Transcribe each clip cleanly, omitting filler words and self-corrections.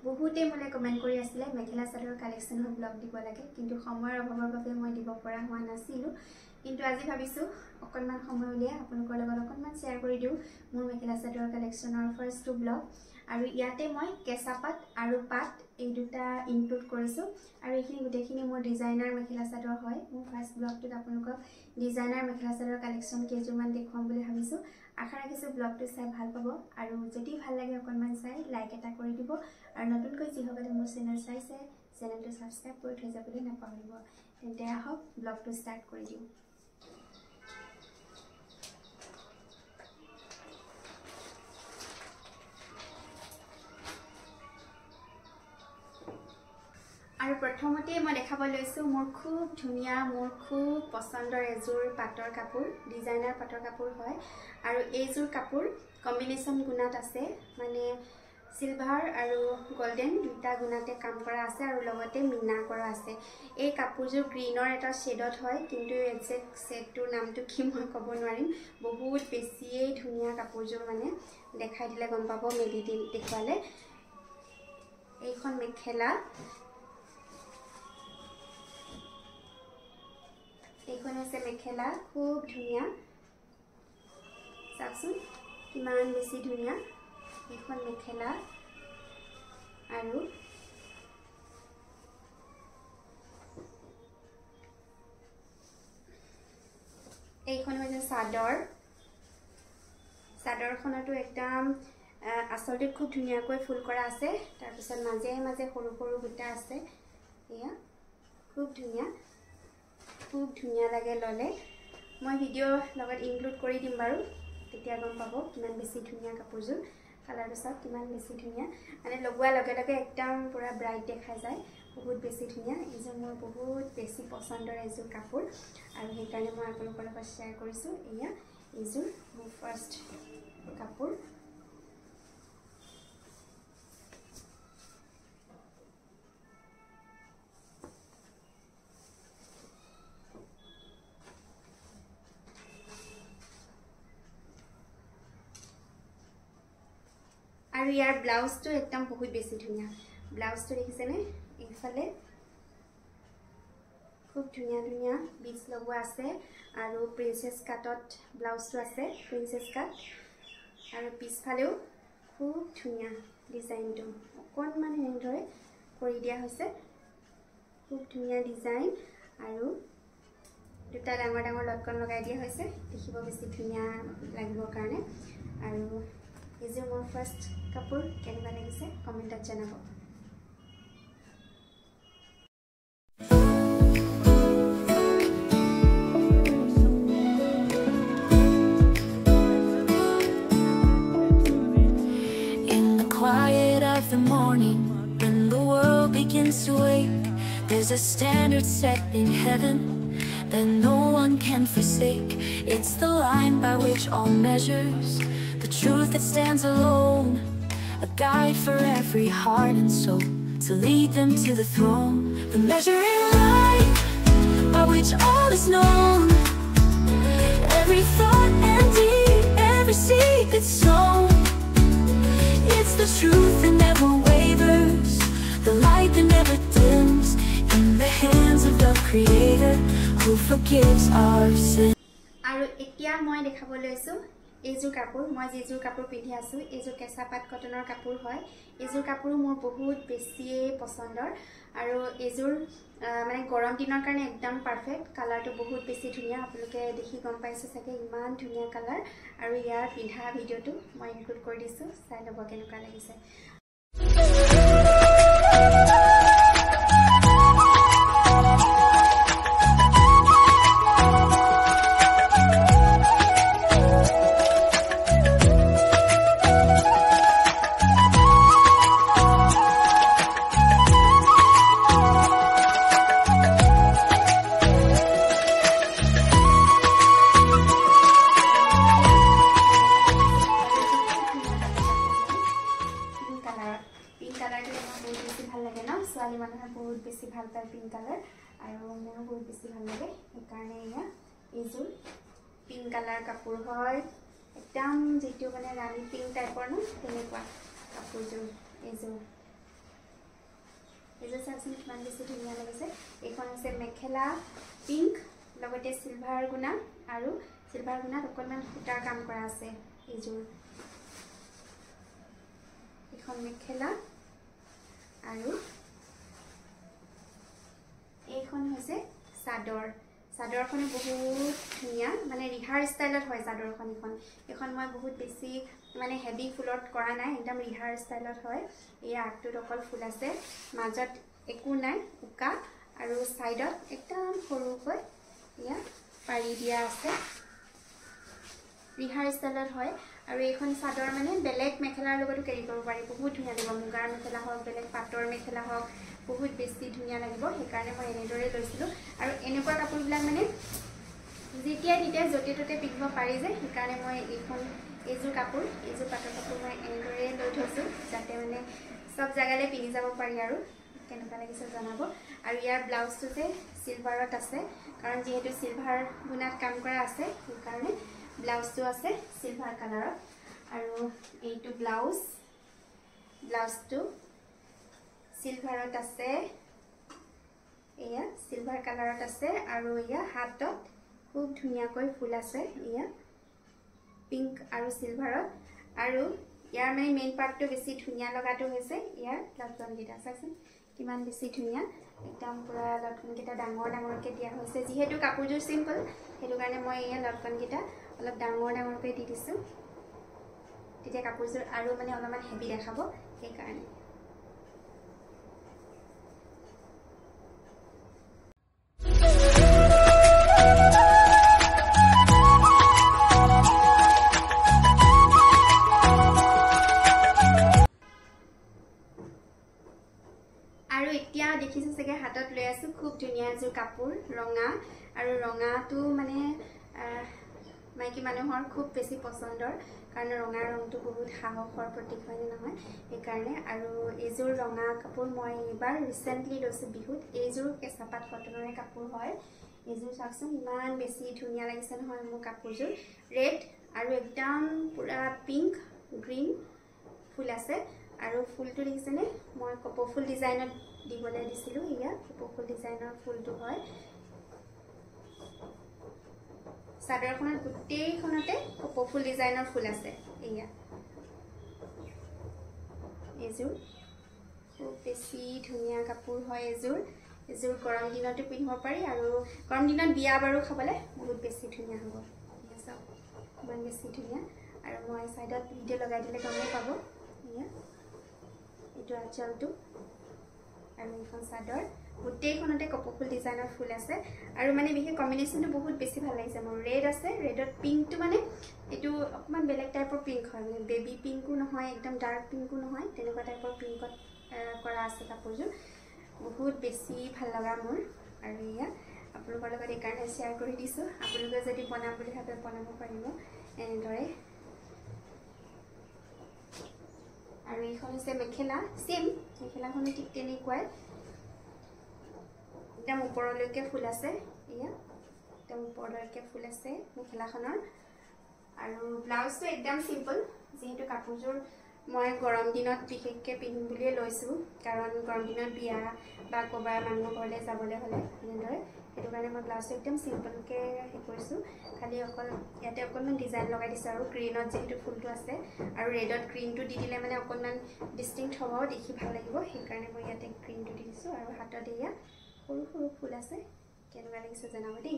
বহুতে মোলে কমেন্ট কৰি আছিলে মেখেলা চাদৰ কালেকশনৰ ব্লগ দিব লাগে কিন্তু সময়ৰ অভাৱৰ বাবে মই দিব পৰা হোৱা নাছিলো কিন্তু আজি ভাবিছো অকনমান সময় উলিয়াই আপোনালোকৰ লগত অকনমান শেয়াৰ কৰি দিও মোৰ মেখেলা চাদৰ কালেকশনৰ ফাৰ্ষ্ট ব্লগ আৰু ইয়াতে মই কেঁচা পাট আৰু পাট এই দুটা ইনক্লুড কৰিছো আৰু এইখিনি গুটেখিনি মোৰ ডিজাইনাৰ মেখেলা চাদৰ হয় মোৰ ফাৰ্ষ্ট ব্লগটোত আপোনালোকক ডিজাইনাৰ মেখেলা চাদৰ কালেকশন কেইজোৰমান দেখুৱাম বুলি ভাবিছো আশা ৰাখিছো ব্লগটো চাই ভাল পাব আৰু যদি ভাল লাগে অকনমান চাই লাইক এটা কৰি দিব আৰু নতুনকৈ যিসকলে মোৰ চেনেল চাইছে চেনেলটো সাবস্ক্ৰাইব কৰি থৈ যাবলৈ নাপাহৰিব তেন্তে আহক ব্লগটো ষ্টাৰ্ট কৰি দিও আৰু প্ৰথমতে মই দেখাব লৈছো মোৰ খুব ধুনিয়া মোৰ খুব পছন্দৰ এজোৰ পাটৰ কাপোৰ ডিজাইনাৰ পাটৰ কাপোৰ হয় আৰু এইজোৰ কাপোৰ কম্বিনেশন গুণাত আছে মানে সিলভাৰ আৰু গোল্ডেন দুটা গুণাতে কাম কৰা আছে আৰু লগতে মিনা কৰা আছে এই কাপোৰজোৰ গ্ৰীনৰ এটা শেডত হয় কিন্তু এক্সাক্ট শেডটোৰ নামটো কি মই ক'ব নোৱাৰিম বহুত বেছিয়ে ধুনিয়া কাপোৰজোৰ মানে দেখাই দিলে গম পাব মেলি দেখুৱালে এইখন মেখেলা এইখন আছে মেখেলা খুব ধুনিয়া চাওকচোন কিমান বেছি ধুনিয়া এইখন মেখেলা আৰু এইখন হৈছে চাদৰখনটো একদম আসলতে খুব ধুনিয়াকৈ ফুল কৰা আছে তাৰ পিছত মাজে মাজে সৰু সৰু বুটা আছে এয়া খুব ধুনিয়া লাগে ললে মই ভিডিও লগত ইনক্লুড কৰি দিম বাৰু তেতিয়া গম পাব কিমান বেছি ধুনিয়া কাপোৰজোৰ কালাৰটো চাওক কিমান বেছি ধুনিয়া মানে লগোৱাৰ লগে লগে একদম পুৰা ব্ৰাইট দেখা যায় বহুত বেছি ধুনিয়া এইজোৰ মোৰ বহুত বেছি পছন্দৰ এজোৰ কাপোৰ আৰু সেইকাৰণে মই আপোনালোকৰ লগত শ্বেয়াৰ কৰিছো এয়া এইজোৰ মোৰ ফাৰ্ষ্ট কাপোৰ আৰু ইয়াৰ ব্লাউজটো একদম বহুত বেছি ধুনিয়া ব্লাউজটো দেখিছেনে এইফালে খুব ধুনিয়া বিটস লগোৱা আছে আৰু প্ৰিন্সেছ কাটত ব্লাউজটো আছে প্ৰিন্সেছ কাট আৰু পিছফালেও খুব ধুনিয়া ডিজাইনটো অকনমান এনেদৰে কৰি দিয়া হৈছে খুব ধুনিয়া ডিজাইন আৰু দুটা ডাঙৰ ডাঙৰ লটকন লগাই দিয়া হৈছে দেখিব বেছি ধুনিয়া লাগিবৰ কাৰণে আৰু এইজোৰ মোৰ ফাৰ্ষ্ট কাপোৰ কেনেকুৱা লাগিছে কমেণ্টত জনাব In the quiet of the morning when the world begins to wake there's a standard set in heaven that no one can forsake it's the line by which all measures the truth that stands alone a guide for every heart and soul to lead them to the throne the measuring line by which all is known every thought and deed every secret sown it's the truth that never wavers the light that never dims in the hands of the creator who forgives our sin আৰু এতিয়া মই দেখাব লৈছো এইজোৰ কাপোৰ মই যেজোৰ কাপোৰ পিন্ধি আছো এইজোৰ কেঁচা পাট কটনৰ কাপোৰ হয় এইজোৰ কাপোৰ মোৰ বহুত বেছি পছন্দৰ আৰু এইজোৰ মানে গৰম দিনৰ কাৰণে একদম পাৰফেক্ট কালাৰটো বহুত বেছি ধুনিয়া আপোনালোকে দেখি গম পাইছে চাগে ইমান ধুনিয়া কালাৰ আৰু ইয়াৰ পিন্ধা ভিডিওটো মই ইনক্লুড কৰি দিছো চাই লব কেনেকুৱা লাগিছে ছোৱালী মানুহে বহুত বেছি ভাল পায় পিংক কালাৰ আৰু মোৰো বহুত বেছি ভাল লাগে সেইকাৰণে ইয়া এইজোৰ পিংক কালাৰ কাপোৰ হয় একদম যেটো মানে ৰাণী পিংক টাইপৰ ন তেনেকুৱা কাপোৰজোৰ এইজোৰ ইমান বেছি ধুনীয়া লাগিছে এইখন হৈছে মেখেলা পিংক লগতে সিলভাৰ গুণা আৰু সিলভাৰ গুণাত অকণমান সূতাৰ কাম কৰা আছে এইযোৰ এখন মেখেলা আৰু এইখন হৈছে চাদৰ চাদৰখনে বহুত ধুনীয়া মানে ৰিহাৰ ষ্টাইলত হয় চাদৰখন এখন মই বহুত বেছি মানে হেভি ফুলত কৰা নাই একদম ৰিহাৰ ষ্টাইলত হয় এই আগটোত অকল ফুল আছে মাজত একো নাই উকা আৰু সাইডত একদম সৰুকৈ ইয়া পাৰি দিয়া আছে ৰিহাৰ ষ্টাইলত হয় আৰু এইখন চাদৰ মানে বেলেগ মেখেলাৰ লগতো কেৰি কৰিব পাৰি বহুত ধুনীয়া লাগিব মুগাৰ মেখেলা হওক বেলেগ পাটৰ মেখেলা হওক বহুত বেছি ধুনীয়া লাগিব সেইকাৰণে মই এনেদৰে লৈছিলোঁ আৰু এনেকুৱা কাপোৰবিলাক মানে যেতিয়া তেতিয়া য'তে ত'তে পিন্ধিব পাৰি যে সেইকাৰণে মই এইযোৰ পাটৰ কাপোৰ মই এনেদৰে লৈ থৈছোঁ যাতে মানে সব জাগালৈ পিন্ধি যাব পাৰি আৰু কেনেকুৱা লাগিছে জনাব আৰু ইয়াৰ ব্লাউজটো যে সিলভাৰত আছে কাৰণ যিহেতু সিলভাৰ গুণাত কাম কৰা আছে সেইকাৰণে ব্লাউজটো আছে সিলভাৰ কালাৰত আৰু এইটো ব্লাউজটো সিলভাৰত আছে এয়া সিলভাৰ কালাৰত আছে আৰু এয়া হাতত খুব ধুনীয়াকৈ ফুল আছে এয়া পিংক আৰু সিলভাৰত আৰু ইয়াৰ মানে মেইন পাৰ্টটো বেছি ধুনীয়া লগাটো হৈছে ইয়াৰ লটকনকেইটা চাইছেন কিমান বেছি ধুনীয়া একদম পুৰা লটকনকেইটা ডাঙৰকৈ দিয়া হৈছে যিহেতু কাপোৰযোৰ চিম্পল সেইটো কাৰণে মই এয়া লটকনকেইটা অলপ ডাঙৰকৈ দি দিছোঁ তেতিয়া কাপোৰযোৰ আৰু মানে অলপমান হেভি দেখাব সেইকাৰণে আৰু এতিয়া দেখিছো চাগে হাতত লৈ আছো খুব ধুনীয়া এযোৰ কাপোৰ ৰঙা আৰু ৰঙাটো মানে মাইকী মানুহৰ খুব বেছি পছন্দৰ কাৰণ ৰঙা ৰংটো বহুত সাহসৰ প্ৰতীক হয় নহয় সেইকাৰণে আৰু এইযোৰ ৰঙা কাপোৰ মই এবাৰ ৰিসেন্টলি লৈছো বিহুত এইযোৰ কেঁচাপাত কটনৰে কাপোৰ হয় এইযোৰ চাওকচোন ইমান বেছি ধুনীয়া লাগিছে নহয় মোৰ কাপোৰযোৰ ৰেড আৰু একদম পুৰা পিংক গ্ৰীন ফুল আছে আৰু ফুলটো দেখিছেনে মই কপৌফুল ডিজাইনত দিবলৈ দিছিলোঁ ইয়া কপৌফুল ডিজাইনৰ ফুলটো হয় চাদৰখনত গোটেইখনতে কপৌফুল ডিজাইনৰ ফুল আছে ইয়া এইযোৰ খুব বেছি ধুনীয়া কাপোৰ হয় এইযোৰ গৰম দিনতো পিন্ধিব পাৰি আৰু গৰম দিনত বিয়া বাৰু খাবলৈ বহুত বেছি ধুনীয়া হ'ব চাওক ইমান বেছি ধুনীয়া আৰু মই সাইডত ভিডিঅ' লগাই দিলে গম পাব ইয়া এইটো আঁচলটো আৰু এইখন চাদৰ গোটেইখনতে কপৌফুল ডিজাইনৰ ফুল আছে আৰু মানে বিশেষ কম্বিনেশ্যনটো বহুত বেছি ভাল লাগিছে মোৰ ৰেড আছে ৰেডত পিংকটো মানে এইটো অকণমান বেলেগ টাইপৰ পিংক হয় মানে বেবী পিংকো নহয় একদম ডাৰ্ক পিংকো নহয় তেনেকুৱা টাইপৰ পিংকত কৰা আছে কাপোৰযোৰ বহুত বেছি ভাল লগা মোৰ আৰু এয়া আপোনালোকৰ লগত এইকাৰণে শ্বেয়াৰ কৰি দিছোঁ আপোনালোকে যদি বনাম বুলি ভাবে বনাব পাৰিব এনেদৰে আৰু এইখন হৈছে মেখেলা সেম মেখেলাখনো ঠিক তেনেকুৱাই একদম ওপৰলৈকে ফুল আছে এয়া একদম ওপৰলৈকে ফুল আছে মেখেলাখনৰ আৰু ব্লাউজটো একদম সিম্পল যেহেতু কাপোৰযোৰ মই গৰম দিনত বিশেষকৈ পিন্ধিম বুলিয়ে লৈছোঁ কাৰণ গৰম দিনত বিয়া বা ক'ৰবাৰ মানুহৰ ঘৰলৈ যাবলৈ হ'লে এনেদৰে সেইটো কাৰণে মই ব্লাউজটো একদম সিম্পলকৈ হেৰি কৰিছোঁ খালি অকল ইয়াতে অকণমান ডিজাইন লগাই দিছোঁ আৰু গ্ৰীণত যিহেতু ফুলটো আছে আৰু ৰেডত গ্ৰীণটো দি দিলে মানে অকণমান ডিষ্টিংক্ট হ'ব দেখি ভাল লাগিব সেইকাৰণে মই ইয়াতে গ্ৰীণটো দি দিছোঁ আৰু হাতত এয়া সৰু সৰু ফুল আছে কেনেকুৱা লাগিছে জনাব দেই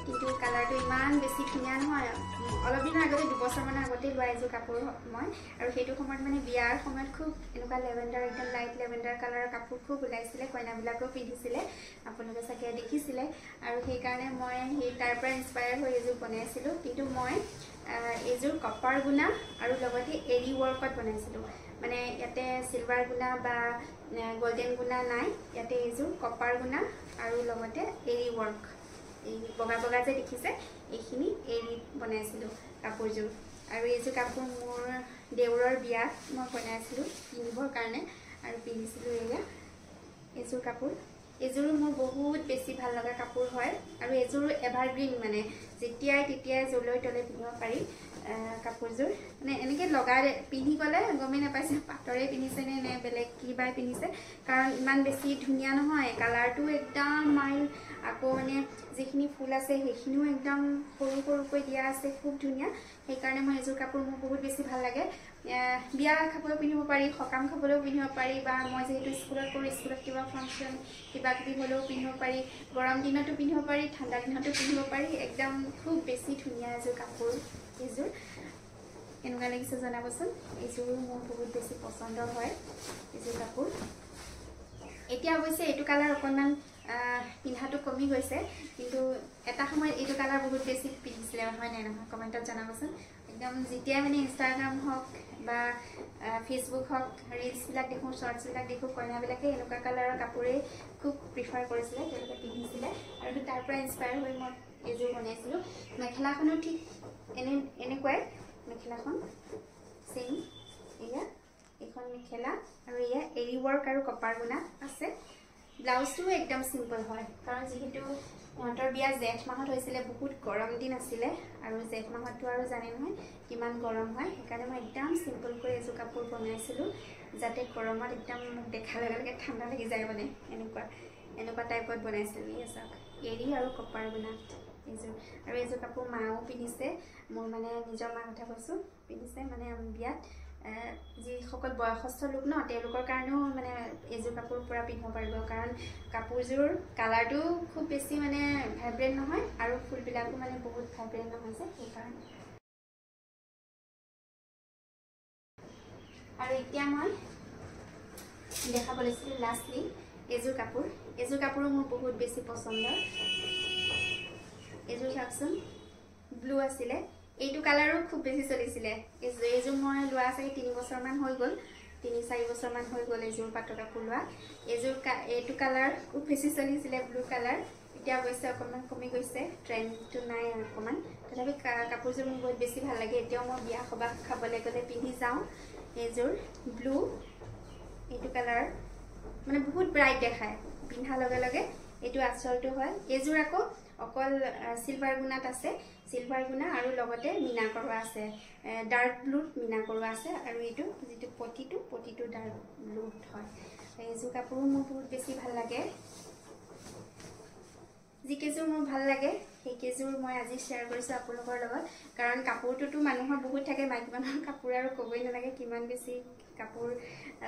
কিন্তু কালাৰটো ইমান বেছি ধুনীয়া নহয় অলপ দিনৰ আগতে 2 বছৰমানৰ আগতে লোৱা এযোৰ কাপোৰ মই আৰু সেইটো সময়ত মানে বিয়াৰ সময়ত খুব এনেকুৱা লেভেণ্ডাৰ একদম লাইট লেভেণ্ডাৰ কালাৰৰ কাপোৰ খুব ওলাইছিলে কইনাবিলাকেও পিন্ধিছিলে আপোনালোকে চাগে দেখিছিলে আৰু সেইকাৰণে মই সেই তাৰ পৰা ইনস্পায়াৰ হৈ এযোৰ বনাইছিলোঁ কিন্তু মই এইযোৰ কপাৰ গুণা আৰু লগতে এৰি ৱৰ্কত বনাইছিলোঁ মানে ইয়াতে চিলভাৰ গুণা বা গোল্ডেন গুণা নাই ইয়াতে এইযোৰ কপাৰ গুণা আৰু লগতে এৰি ৱৰ্ক এই বগা বগা যে দেখিছে এইখিনি এৰি বনাইছিলোঁ কাপোৰযোৰ আৰু এইযোৰ কাপোৰ মোৰ দেউৰৰ বিয়াত মই বনাইছিলোঁ পিন্ধিবৰ কাৰণে আৰু পিন্ধিছিলোঁ এইযোৰ কাপোৰ এইযোৰো মোৰ বহুত বেছি ভাল লগা কাপোৰ হয় আৰু এইযোৰো এভাৰগ্ৰীন মানে যেতিয়াই তেতিয়াই জলৈ তলে পিন্ধিব পাৰি কাপোৰযোৰ মানে এনেকৈ লগাই পিন্ধি গ'লে গমেই নাপাইছে পাটৰে পিন্ধিছে নে বেলেগ কিবাই পিন্ধিছে কাৰণ ইমান বেছি ধুনীয়া নহয় কালাৰটো একদম মাইল্ড আকৌ মানে যিখিনি ফুল আছে সেইখিনিও একদম সৰু সৰুকৈ দিয়া আছে খুব ধুনীয়া সেইকাৰণে মই এইযোৰ কাপোৰ মোৰ বহুত বেছি ভাল লাগে বিয়া খাবলৈও পিন্ধিব পাৰি সকাম খাবলৈও পিন্ধিব পাৰি বা মই যিহেতু স্কুলত কৰোঁ স্কুলত কিবা ফাংচন কিবা কিবি হ'লেও পিন্ধিব পাৰি গৰম দিনতো পিন্ধিব পাৰি ঠাণ্ডা দিনতো পিন্ধিব পাৰি একদম খুব বেছি ধুনীয়া এযোৰ কাপোৰ এইযোৰ কেনেকুৱা লাগিছে জনাবচোন এইযোৰো মোৰ বহুত বেছি পচন্দৰ হয় এইযোৰ কাপোৰ এতিয়া অৱশ্যে এইটো কালাৰ অকণমান পিন্ধাটো কমি গৈছে কিন্তু এটা সময়ত এইটো কালাৰ বহুত বেছি পিন্ধিছিলে হয় নাই নহয় কমেণ্টত জনাবচোন একদম যেতিয়াই মানে ইনষ্টাগ্ৰাম হওক বা ফেচবুক হওক ৰিলছবিলাক দেখোঁ শ্বৰ্টছবিলাক দেখোঁ কইনাবিলাকে এনেকুৱা কালাৰৰ কাপোৰেই খুব প্ৰিফাৰ কৰিছিলে তেওঁলোকে পিন্ধিছিলে আৰু তাৰ পৰা ইনস্পায়াৰ হৈ মই এইযোৰ বনাইছিলোঁ মেখেলাখনো ঠিক এনেকুৱাই মেখেলাখন চেম এয়া এইখন মেখেলা আৰু এয়া এৰি ৱৰ্ক আৰু কপাৰ গুণা আছে ব্লাউজটো একদম সিম্পল হয় কাৰণ যেহেতু সিহঁতৰ বিয়া জেঠ মাহত হৈছিলে বহুত গৰম দিন আছিলে আৰু জেঠ মাহতটো আৰু জানে নহয় কিমান গৰম হয় সেইকাৰণে মই একদম সিম্পলকৈ এযোৰ কাপোৰ বনাইছিলোঁ যাতে গৰমত একদম দেখাৰ লগে লগে ঠাণ্ডা লাগি যায় মানে এনেকুৱা টাইপত বনাইছিলোঁ এই চাওক এৰি আৰু কপাৰ গুণা এইযোৰ আৰু এইযোৰ কাপোৰ মাও পিন্ধিছে মোৰ মানে নিজৰ মাৰ কথা কৈছোঁ পিন্ধিছে মানে বিয়াত যিসকল বয়সস্থ লোক ন তেওঁলোকৰ কাৰণেও মানে এইযোৰ কাপোৰ পূৰা পিন্ধিব পাৰিব কাৰণ কাপোৰযোৰ কালাৰটো খুব বেছি মানে ভাইব্ৰেণ্ট নহয় আৰু ফুলবিলাকো মানে বহুত ভাইব্ৰেণ্ট নহয় যে সেইকাৰণে আৰু এতিয়া মই দেখাব লৈছিলোঁ লাষ্টলি এইযোৰ কাপোৰো মোৰ বহুত বেছি পচন্দৰ এইযোৰ চাওকচোন ব্লু আছিলে এইটো কালাৰো খুব বেছি চলিছিলে এইযোৰ মই লোৱা চাগে 3 বছৰমান হৈ গ'ল 3-4 বছৰমান হৈ গ'ল এইযোৰ পাটৰ কাপোৰ লোৱা এইটো কালাৰ খুব বেছি চলিছিলে ব্লু কালাৰ এতিয়া অৱশ্যে অকণমান কমি গৈছে ট্ৰেণ্ডটো নাই আৰু অকণমান তথাপি কাপোৰযোৰ মোৰ বহুত বেছি ভাল লাগে এতিয়াও মই বিয়া সবাহ খাবলৈ গ'লে পিন্ধি যাওঁ এইযোৰ ব্লু এইটো কালাৰ মানে বহুত ব্ৰাইট দেখায় পিন্ধাৰ লগে লগে এইটো আচলটো হয় এইযোৰ আকৌ অকল সিলভাৰ গুণাত আছে সিলভাৰ গুণা আৰু লগতে মিনা কৰোৱা আছে ডাৰ্ক ব্লুত মিনা কৰোৱা আছে আৰু এইটো যিটো পটিটো ডাৰ্ক ব্লুত হয় এইযোৰ কাপোৰো মোৰ বহুত বেছি ভাল লাগে যিকেইযোৰ মোৰ ভাল লাগে সেইকেইযোৰ মই আজি শ্বেয়াৰ কৰিছোঁ আপোনালোকৰ লগত কাৰণ কাপোৰটোতো মানুহৰ বহুত থাকে মাইকী মানুহৰ কাপোৰ আৰু ক'বই নালাগে কিমান বেছি কাপোৰ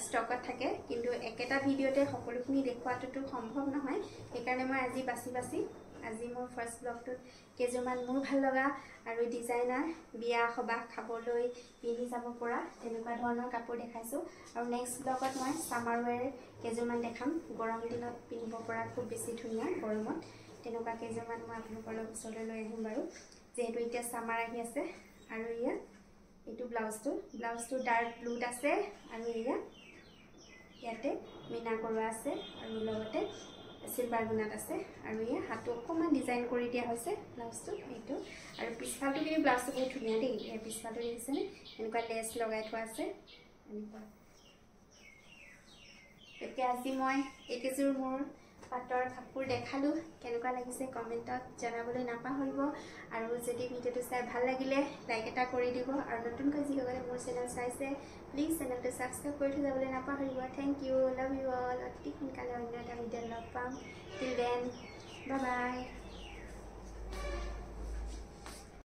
ষ্টকত থাকে কিন্তু একেটা ভিডিঅ'তে সকলোখিনি দেখুৱাটোতো সম্ভৱ নহয় সেইকাৰণে মই আজি বাছি আজি মোৰ ফাৰ্ষ্ট ব্লগটোত কেইযোৰমান মোৰ ভাল লগা আৰু ডিজাইনাৰ বিয়া সবাহ খাবলৈ পিন্ধি যাব পৰা তেনেকুৱা ধৰণৰ কাপোৰ দেখাইছোঁ আৰু নেক্সট ব্লগত মই সামাৰ ৱেৰ কেইযোৰমান দেখাম গৰম দিনত পিন্ধিব পৰা খুব বেছি ধুনীয়া গৰমত তেনেকুৱা কেইযোৰমান মই আপোনালোকৰ ওচৰলৈ লৈ আহিম বাৰু যেহেতু এতিয়া সামাৰ আহি আছে আৰু এইটো ব্লাউজটো ডাৰ্ক ব্লুত আছে আৰু ইয়াতে মিনা কৰোৱা আছে আৰু লগতে সিলভাৰ গুণাত আছে আৰু হাতটো অকণমান ডিজাইন কৰি দিয়া হৈছে ব্লাউজটো এইটো আৰু পিছফালটো কিন্তু ব্লাউজটো বহুত ধুনীয়া দেই পিছফালটো দেখিছেনে এনেকুৱা লেছ লগাই থোৱা আছে এনেকুৱা এতিয়া আজি মই এইকেইযোৰ মোৰ পাটৰ কাপোৰ দেখালোঁ কেনেকুৱা লাগিছে কমেণ্টত জনাবলৈ নাপাহৰিব আৰু যদি ভিডিঅ'টো চাই ভাল লাগিলে লাইক এটা কৰি দিব আৰু নতুনকৈ যিসকলে মোৰ চেনেল চাইছে প্লিজ চেনেলটো ছাবস্ক্ৰাইব কৰি থৈ যাবলৈ নাপাহৰিব thank you love you all অতি সোনকালে অন্য এটা ভিডিঅ'ত লগ পাম টিল দেন বাই বাই